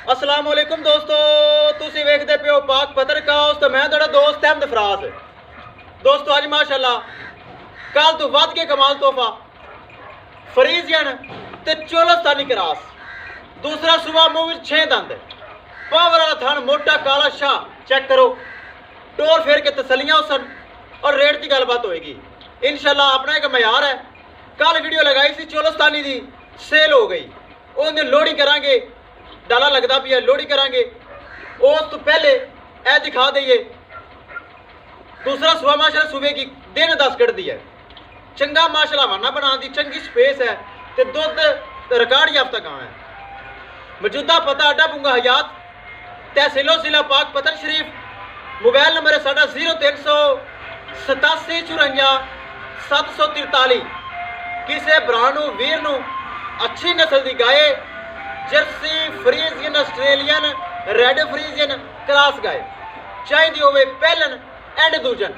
अस्सलाम वालेकुम दोस्तों, तुसी वेखदे पियो पाक पत्रकास्ट ते मैं तुहाडा दोस्त अहमद फराज। दोस्तों अज माशाअल्लाह कल तो वध के कमाल तोहफा फ्रीजियन ते चोलस्तानी क्रॉस। दूसरा सुबह मूवी 6 दंद पावर वाला थन मोटा काला शाह। चेक करो, टोर फेर के तसलियां उसन और रेट की गलबात होएगी इंशाल्लाह। अपना एक मयार है। कल वीडियो लगाई सी चोलस्तानी दी, सेल हो गई। उन्हें लोड़ी करांगे, डाला लगता भी है, लोड़ी करांगे। उस तो पहले ए दिखा दईए दूसरा सुबह माशाल्लाह सुबह की दिन 10 कट दी है। चंगा माशाल्लाह वाना बना दी, चंगी स्पेस है ते दुध रिकॉर्ड याफ्ता गांव है। मौजूदा पता अड्डा बुंगा हयात, तहसीलो जिला पाक पतन शरीफ। मोबाइल नंबर है साडा 0387 54 743। किसी भरा नूं वीर नूं अच्छी नस्ल की गाय Jersey Friesian Australian red Friesian cross गाय चाहिए होवे पहलन एंड दूजन,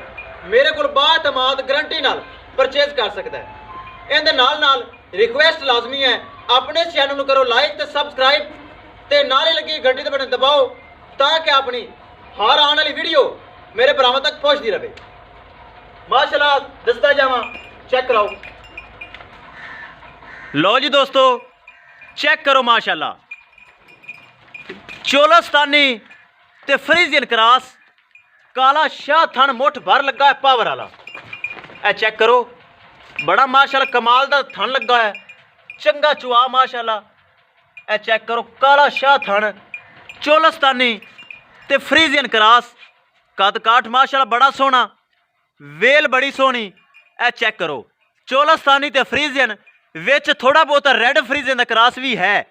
मेरे को बातमाद गारंटी नाल परचेज कर सकता है। इहदे नाल नाल रिक्वेस्ट लाजमी है, अपने चैनल नूं करो लाइक ते सबसक्राइब ते नाले लगी घंटी दे बटन दबाओ ताकि अपनी हर आने वाली वीडियो मेरे भरावां तक पहुंचती रहे। माशाल्लाह दसदा जावां, चेक कराओ। लो जी दोस्तों चेक करो माशाल्लाह, चोलस्तानी ते फ्रीजियन क्रॉस, काला शाह थन मुठ भर लगा है पावर वाला। ए चेक करो, बड़ा माशाल्लाह कमाल दा थन लगा है, चंगा चुआ माशाल्लाह। ए चेक करो, काला शाह थन चोलस्तानी ते फ्रीजियन क्रॉस, कद काठ माशाल्लाह बड़ा सोहना, वेल बड़ी सोहनी। ए चेक करो, चोलस्तानी ते फ्रीजियन विच थोड़ा बहुत रेड फ्रीजियन का क्रॉस भी है,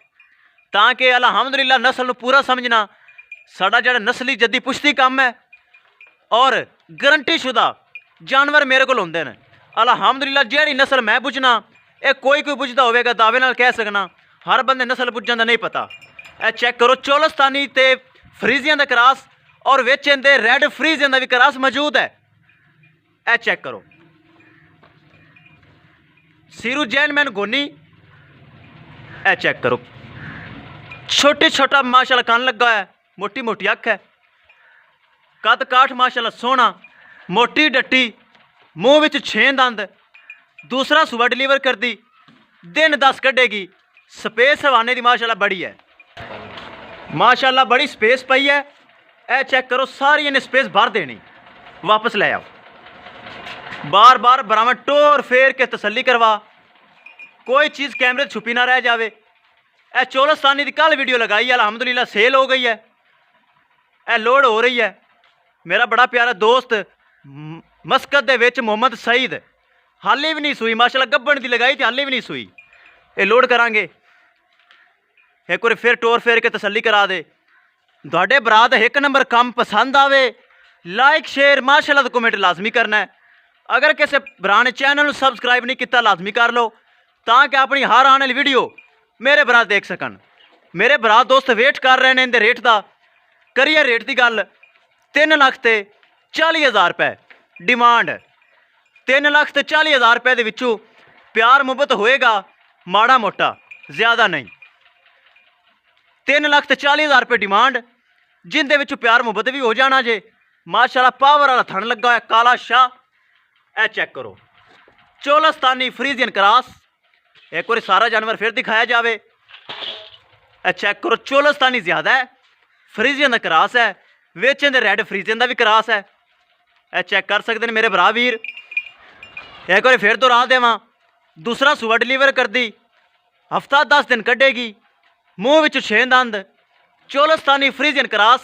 ताकि अलहमदुलिल्लाह नस्ल नूं पूरा समझना साडा जिहड़ा नस्ली जद्दी पुश्ती काम है और गारंटी शुदा जानवर मेरे को होंदे ने। अलहमदुलिल्लाह जिहड़ी नस्ल मैं पुछना ये कोई पुछदा होवेगा दावे नाल कह सकना, हर बंदे नस्ल पुछण दा नहीं पता। ए चेक करो, चोलस्तानी ते फ्रीजियन का क्रॉस और विच इहदे रेड फ्रीजियन का भी क्रॉस मौजूद है। ए चेक करो, सीरू जैनमैन गोनी। ए चेक करो, छोटे छोटा माशाल्लाह कान लगा है, मोटी मोटी अख है, कद काठ माशाल्लाह सोहना, मोटी डट्टी, मूँह विच 6 दंद। दूसरा सुबह डिलीवर कर दी, दिन 10 कढ़ेगी। स्पेस हवाने की माशाल्लाह बड़ी है, माशाल्लाह बड़ी स्पेस पई है। ए चेक करो, सारी इन्हें स्पेस भर देनी, वापस ले आओ। बार बार बराबर टोर फेर के तसल्ली करवा, कोई चीज़ कैमरे छुपी ना रह जावे। ए चोलस्तानी की कल वीडियो लगाई है, अलहमदुलिल्लाह सेल हो गई है। ए लोड हो रही है। मेरा बड़ा प्यारा दोस्त मस्कत दे विच मोहम्मद सईद, हाले भी नहीं सूई माशाल्लाह, गब्बन की लगाई थी हाले भी नहीं सूई। ये लोड करांगे, एक बार फिर टोर फेर के तसल्ली करा दे। तुहाडे भरा दा एक नंबर काम पसंद आवे, लाइक शेयर माशाल्लाह तो कमेंट लाजमी करना है। अगर किसी भरा ने चैनल सबसक्राइब नहीं किया लाजमी कर लो, ताकि अपनी हर आने वाली वीडियो मेरे भरा देख सकन। मेरे भरा दोस्त वेट कर रहे हैं इनके रेट का। करिए रेट की गल, 3,40,000 रुपए डिमांड। 3,40,000 रुपए के विचों प्यार मुहब्बत होएगा माड़ा मोटा, ज़्यादा नहीं। 3,40,000 रुपए डिमांड, जिंदे विचों प्यार मुहब्बत भी हो जाना जे। माशाल्लाह पावर वाला थन लगा है, काला शाह। ए चेक करो, चोलस्तानी फ्रीजियन क्रॉस। एक बार सारा जानवर फिर दिखाया जाए। ए चेक करो, चोलस्तानी ज़्यादा है, फ्रीजियन का क्रॉस है, विच इहदे रेड फ्रीजियन का भी क्रॉस है। ए चेक कर सकते हैं मेरे भरा वीर। एक बार फिर दोहरा देवां, दूसरा सुबह डिलीवर कर दी, हफ्ता 10 दिन कढ़ेगी। मूँह विच 6 दंद, चोलस्तानी फ्रीजियन क्रॉस,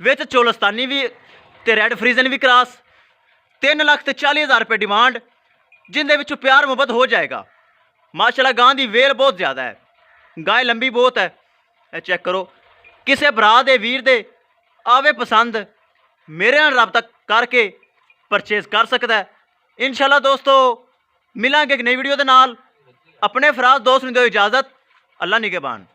विच चोलस्तानी भी ते रेड फ्रीजियन भी क्रॉस। 3,40,000 रुपये डिमांड, जिंदे विचों प्यार मुहब्बत हो जाएगा। माशाल्लाह गां दी वेल बहुत ज़्यादा है, गाय लंबी बहुत है। ए चेक करो, किसी भरा दे वीर दे आवे पसंद, मेरे नाल रब्ता करके परचेज कर सकता है। इंशाल्लाह दोस्तों मिलांगे एक नई वीडियो दे नाल। अपने फराज दोस्त नूं दिओ इजाज़त, अल्लाह निगहबान।